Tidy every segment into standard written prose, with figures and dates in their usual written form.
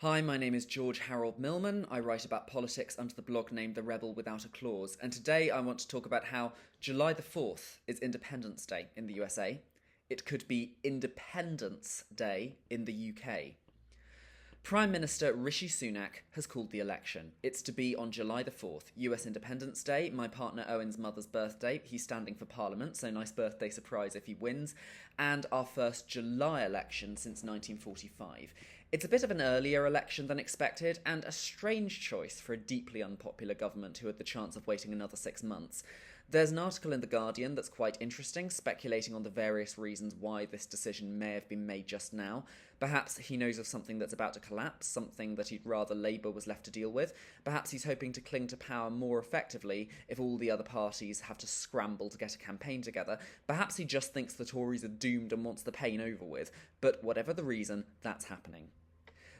Hi, my name is George Harold Millman. I write about politics under the blog named The Rebel Without a Clause, and today I want to talk about how July the 4th is Independence Day in the USA. It could be Independence Day in the UK. Prime Minister Rishi Sunak has called the election. It's to be on July the 4th, US Independence Day, my partner Owen's mother's birthday. He's standing for Parliament, so nice birthday surprise if he wins. And our first July election since 1945. It's a bit of an earlier election than expected, and a strange choice for a deeply unpopular government who had the chance of waiting another 6 months. There's an article in The Guardian that's quite interesting, speculating on the various reasons why this decision may have been made just now. Perhaps he knows of something that's about to collapse, something that he'd rather Labour was left to deal with. Perhaps he's hoping to cling to power more effectively if all the other parties have to scramble to get a campaign together. Perhaps he just thinks the Tories are doomed and wants the pain over with. But whatever the reason, that's happening.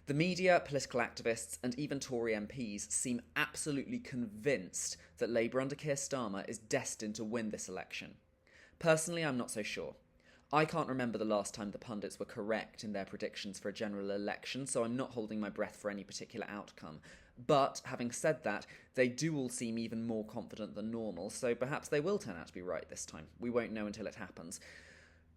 The media, political activists, and even Tory MPs seem absolutely convinced that Labour under Keir Starmer is destined to win this election. Personally, I'm not so sure. I can't remember the last time the pundits were correct in their predictions for a general election, so I'm not holding my breath for any particular outcome. But, having said that, they do all seem even more confident than normal, so perhaps they will turn out to be right this time. We won't know until it happens.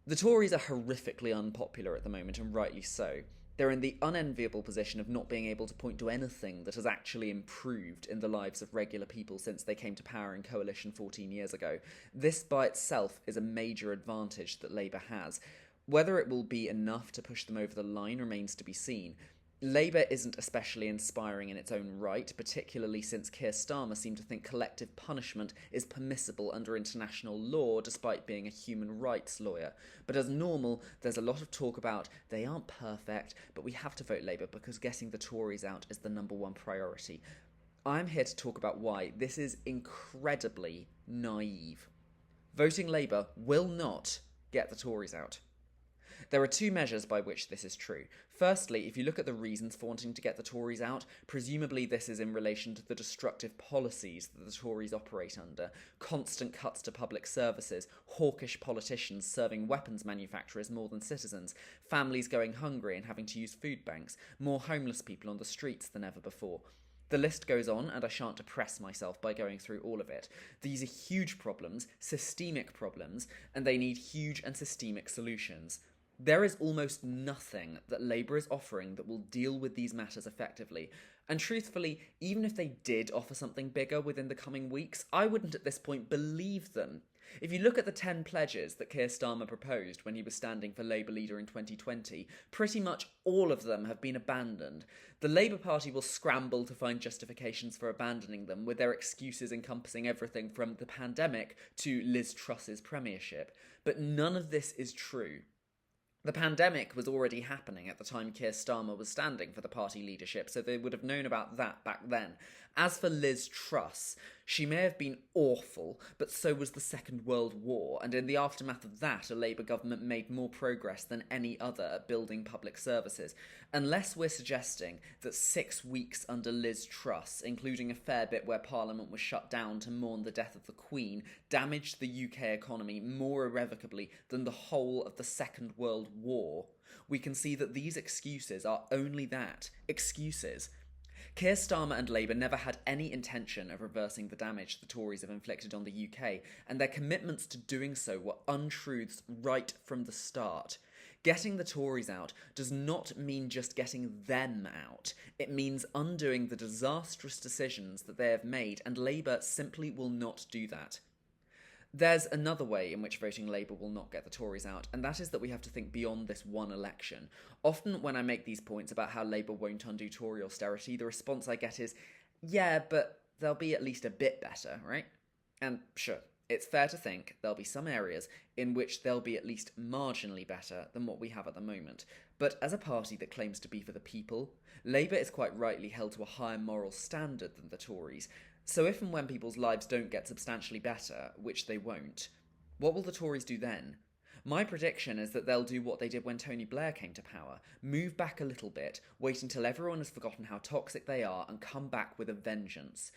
The Tories are horrifically unpopular at the moment, and rightly so. They're in the unenviable position of not being able to point to anything that has actually improved in the lives of regular people since they came to power in coalition 14 years ago. This by itself is a major advantage that Labour has. Whether it will be enough to push them over the line remains to be seen. Labour isn't especially inspiring in its own right, particularly since Keir Starmer seemed to think collective punishment is permissible under international law despite being a human rights lawyer. But as normal, there's a lot of talk about they aren't perfect, but we have to vote Labour because getting the Tories out is the number one priority. I'm here to talk about why this is incredibly naive. Voting Labour will not get the Tories out. There are two measures by which this is true. Firstly, if you look at the reasons for wanting to get the Tories out, presumably this is in relation to the destructive policies that the Tories operate under. Constant cuts to public services, hawkish politicians serving weapons manufacturers more than citizens, families going hungry and having to use food banks, more homeless people on the streets than ever before. The list goes on, and I shan't depress myself by going through all of it. These are huge problems, systemic problems, and they need huge and systemic solutions. There is almost nothing that Labour is offering that will deal with these matters effectively. And truthfully, even if they did offer something bigger within the coming weeks, I wouldn't at this point believe them. If you look at the 10 pledges that Keir Starmer proposed when he was standing for Labour leader in 2020, pretty much all of them have been abandoned. The Labour Party will scramble to find justifications for abandoning them, with their excuses encompassing everything from the pandemic to Liz Truss's premiership. But none of this is true. The pandemic was already happening at the time Keir Starmer was standing for the party leadership, so they would have known about that back then. As for Liz Truss, she may have been awful, but so was the Second World War, and in the aftermath of that, a Labour government made more progress than any other at building public services. Unless we're suggesting that 6 weeks under Liz Truss, including a fair bit where Parliament was shut down to mourn the death of the Queen, damaged the UK economy more irrevocably than the whole of the Second World War, we can see that these excuses are only that, excuses. Keir Starmer and Labour never had any intention of reversing the damage the Tories have inflicted on the UK, and their commitments to doing so were untruths right from the start. Getting the Tories out does not mean just getting them out. It means undoing the disastrous decisions that they have made, and Labour simply will not do that. There's another way in which voting Labour will not get the Tories out, and that is that we have to think beyond this one election. Often when I make these points about how Labour won't undo Tory austerity, the response I get is, yeah, but they'll be at least a bit better, right? And sure, it's fair to think there'll be some areas in which they'll be at least marginally better than what we have at the moment. But as a party that claims to be for the people, Labour is quite rightly held to a higher moral standard than the Tories. So if and when people's lives don't get substantially better, which they won't, what will the Tories do then? My prediction is that they'll do what they did when Tony Blair came to power, move back a little bit, wait until everyone has forgotten how toxic they are, and come back with a vengeance.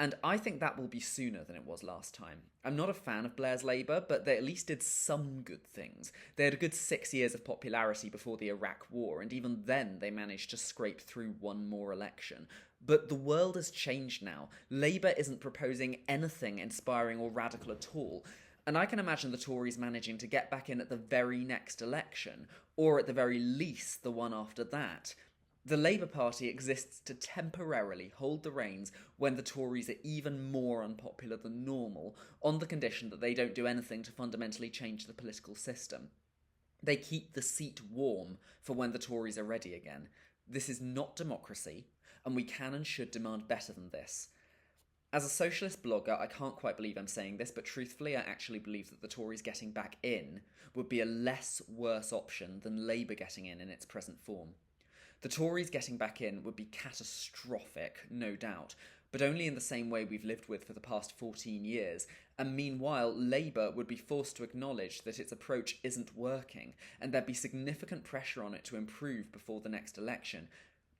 And I think that will be sooner than it was last time. I'm not a fan of Blair's Labour, but they at least did some good things. They had a good 6 years of popularity before the Iraq War, and even then they managed to scrape through one more election. But the world has changed now. Labour isn't proposing anything inspiring or radical at all. And I can imagine the Tories managing to get back in at the very next election, or at the very least the one after that. The Labour Party exists to temporarily hold the reins when the Tories are even more unpopular than normal, on the condition that they don't do anything to fundamentally change the political system. They keep the seat warm for when the Tories are ready again. This is not democracy, and we can and should demand better than this. As a socialist blogger, I can't quite believe I'm saying this, but truthfully I actually believe that the Tories getting back in would be a less worse option than Labour getting in its present form. The Tories getting back in would be catastrophic, no doubt, but only in the same way we've lived with for the past 14 years, and meanwhile Labour would be forced to acknowledge that its approach isn't working, and there'd be significant pressure on it to improve before the next election.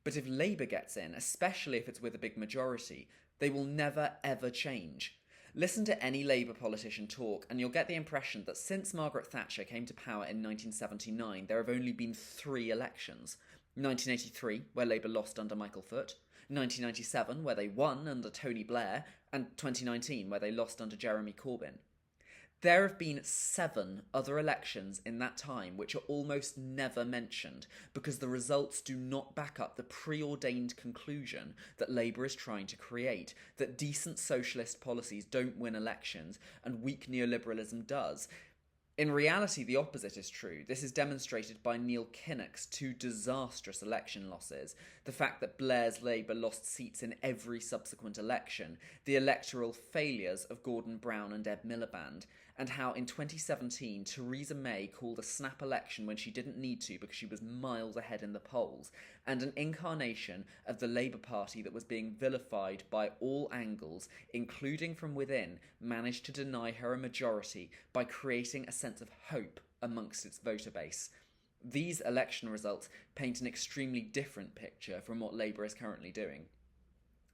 But if Labour gets in, especially if it's with a big majority, they will never ever change. Listen to any Labour politician talk, and you'll get the impression that since Margaret Thatcher came to power in 1979, there have only been 3 elections. 1983, where Labour lost under Michael Foot, 1997, where they won under Tony Blair, and 2019, where they lost under Jeremy Corbyn. There have been 7 other elections in that time which are almost never mentioned because the results do not back up the preordained conclusion that Labour is trying to create, that decent socialist policies don't win elections and weak neoliberalism does. In reality, the opposite is true. This is demonstrated by Neil Kinnock's 2 disastrous election losses, the fact that Blair's Labour lost seats in every subsequent election, the electoral failures of Gordon Brown and Ed Miliband, and how in 2017 Theresa May called a snap election when she didn't need to because she was miles ahead in the polls, and an incarnation of the Labour Party that was being vilified by all angles, including from within, managed to deny her a majority by creating a sense of hope amongst its voter base. These election results paint an extremely different picture from what Labour is currently doing.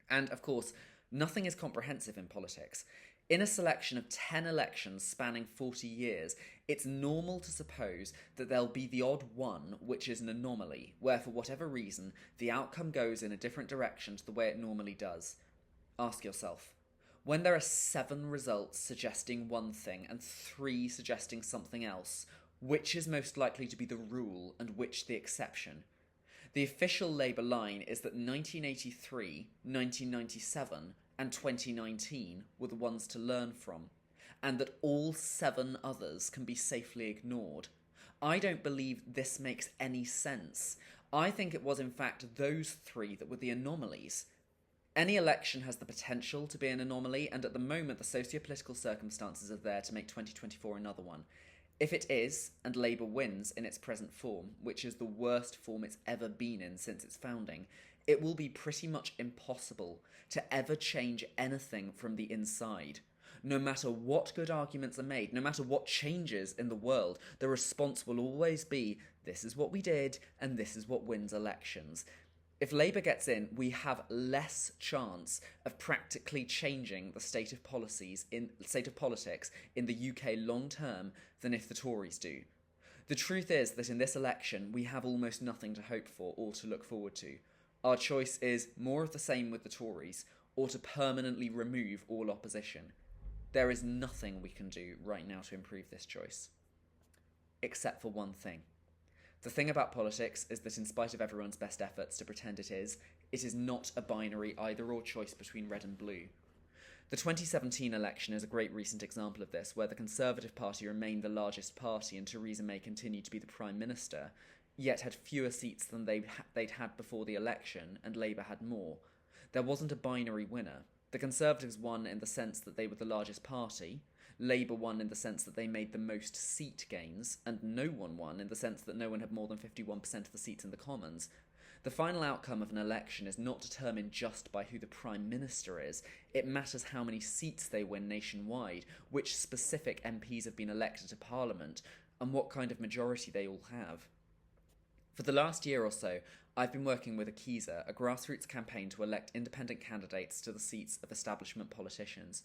And, of course, nothing is comprehensive in politics. In a selection of 10 elections spanning 40 years, it's normal to suppose that there'll be the odd one which is an anomaly, where for whatever reason, the outcome goes in a different direction to the way it normally does. Ask yourself, when there are 7 results suggesting one thing and 3 suggesting something else, which is most likely to be the rule and which the exception? The official Labour line is that 1983, 1997, and 2019 were the ones to learn from, and that all 7 others can be safely ignored. I don't believe this makes any sense. I think it was in fact those 3 that were the anomalies. Any election has the potential to be an anomaly, and at the moment the socio-political circumstances are there to make 2024 another one. If it is, and Labour wins in its present form, which is the worst form it's ever been in since its founding, it will be pretty much impossible to ever change anything from the inside. No matter what good arguments are made, no matter what changes in the world, the response will always be, this is what we did, and this is what wins elections. If Labour gets in, we have less chance of practically changing the state of politics in the UK long term than if the Tories do. The truth is that in this election, we have almost nothing to hope for or to look forward to. Our choice is more of the same with the Tories, or to permanently remove all opposition. There is nothing we can do right now to improve this choice. Except for one thing. The thing about politics is that in spite of everyone's best efforts to pretend it is not a binary either-or choice between red and blue. The 2017 election is a great recent example of this, where the Conservative Party remained the largest party and Theresa May continued to be the Prime Minister, yet had fewer seats than they'd had before the election, and Labour had more. There wasn't a binary winner. The Conservatives won in the sense that they were the largest party, Labour won in the sense that they made the most seat gains, and no one won in the sense that no one had more than 51% of the seats in the Commons. The final outcome of an election is not determined just by who the Prime Minister is. It matters how many seats they win nationwide, which specific MPs have been elected to Parliament, and what kind of majority they all have. For the last year or so, I've been working with Akiza, a grassroots campaign to elect independent candidates to the seats of establishment politicians.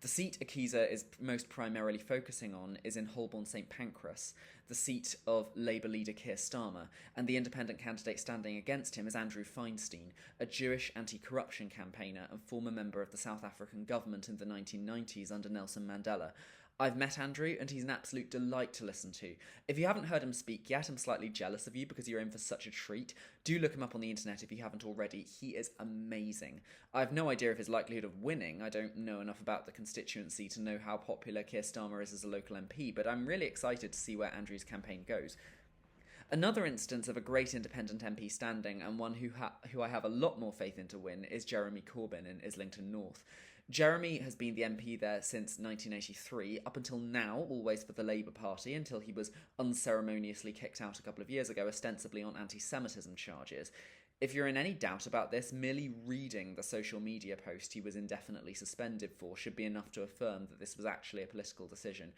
The seat Akiza is most primarily focusing on is in Holborn St Pancras, the seat of Labour leader Keir Starmer, and the independent candidate standing against him is Andrew Feinstein, a Jewish anti-corruption campaigner and former member of the South African government in the 1990s under Nelson Mandela. I've met Andrew, and he's an absolute delight to listen to. If you haven't heard him speak yet, I'm slightly jealous of you because you're in for such a treat. Do look him up on the internet if you haven't already. He is amazing. I have no idea of his likelihood of winning. I don't know enough about the constituency to know how popular Keir Starmer is as a local MP, but I'm really excited to see where Andrew's campaign goes. Another instance of a great independent MP standing, and one who I have a lot more faith in to win, is Jeremy Corbyn in Islington North. Jeremy has been the MP there since 1983, up until now, always for the Labour Party, until he was unceremoniously kicked out a couple of years ago, ostensibly on anti-Semitism charges. If you're in any doubt about this, merely reading the social media post he was indefinitely suspended for should be enough to affirm that this was actually a political decision.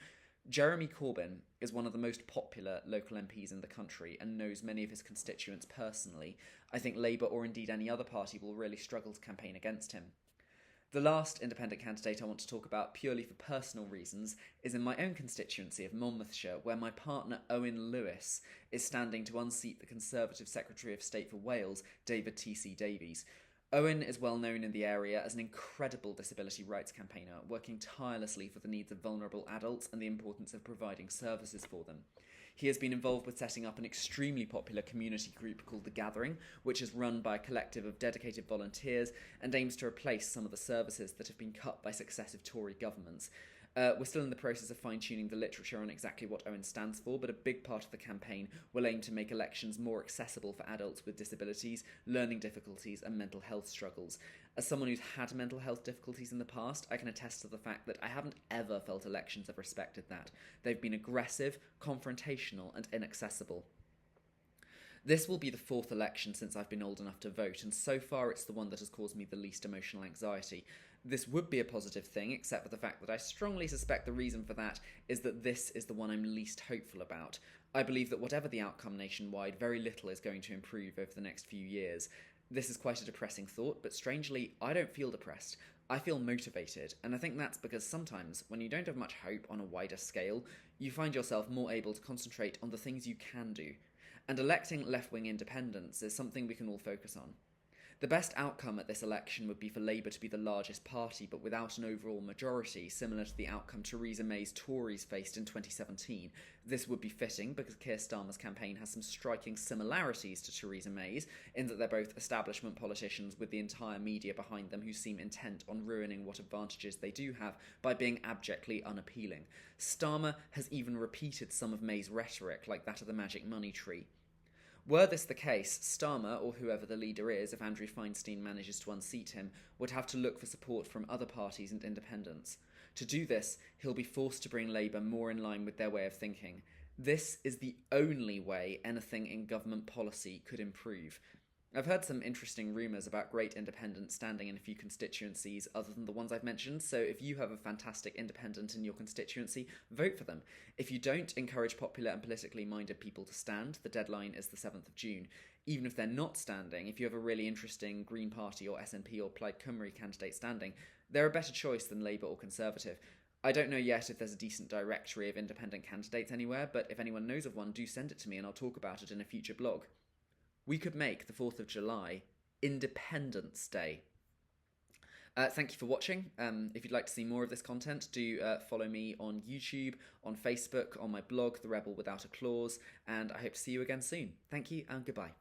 Jeremy Corbyn is one of the most popular local MPs in the country and knows many of his constituents personally. I think Labour, or indeed any other party, will really struggle to campaign against him. The last independent candidate I want to talk about, purely for personal reasons, is in my own constituency of Monmouthshire, where my partner Owen Lewis is standing to unseat the Conservative Secretary of State for Wales, David T.C. Davies. Owen is well known in the area as an incredible disability rights campaigner, working tirelessly for the needs of vulnerable adults and the importance of providing services for them. He has been involved with setting up an extremely popular community group called The Gathering, which is run by a collective of dedicated volunteers and aims to replace some of the services that have been cut by successive Tory governments. We're still in the process of fine-tuning the literature on exactly what Owen stands for, but a big part of the campaign will aim to make elections more accessible for adults with disabilities, learning difficulties and mental health struggles. As someone who's had mental health difficulties in the past, I can attest to the fact that I haven't ever felt elections have respected that. They've been aggressive, confrontational and inaccessible. This will be the fourth election since I've been old enough to vote, and so far it's the one that has caused me the least emotional anxiety. This would be a positive thing, except for the fact that I strongly suspect the reason for that is that this is the one I'm least hopeful about. I believe that whatever the outcome nationwide, very little is going to improve over the next few years. This is quite a depressing thought, but strangely, I don't feel depressed. I feel motivated, and I think that's because sometimes, when you don't have much hope on a wider scale, you find yourself more able to concentrate on the things you can do. And electing left-wing independents is something we can all focus on. The best outcome at this election would be for Labour to be the largest party, but without an overall majority, similar to the outcome Theresa May's Tories faced in 2017. This would be fitting because Keir Starmer's campaign has some striking similarities to Theresa May's, in that they're both establishment politicians with the entire media behind them who seem intent on ruining what advantages they do have by being abjectly unappealing. Starmer has even repeated some of May's rhetoric, like that of the magic money tree. Were this the case, Starmer, or whoever the leader is, if Andrew Feinstein manages to unseat him, would have to look for support from other parties and independents. To do this, he'll be forced to bring Labour more in line with their way of thinking. This is the only way anything in government policy could improve. I've heard some interesting rumours about great independents standing in a few constituencies other than the ones I've mentioned, so if you have a fantastic independent in your constituency, vote for them. If you don't, encourage popular and politically minded people to stand. The deadline is the 7th of June. Even if they're not standing, if you have a really interesting Green Party or SNP or Plaid Cymru candidate standing, they're a better choice than Labour or Conservative. I don't know yet if there's a decent directory of independent candidates anywhere, but if anyone knows of one, do send it to me and I'll talk about it in a future blog. We could make the 4th of July Independence Day. Thank you for watching. If you'd like to see more of this content, do follow me on YouTube, on Facebook, on my blog, The Rebel Without a Clause, and I hope to see you again soon. Thank you and goodbye.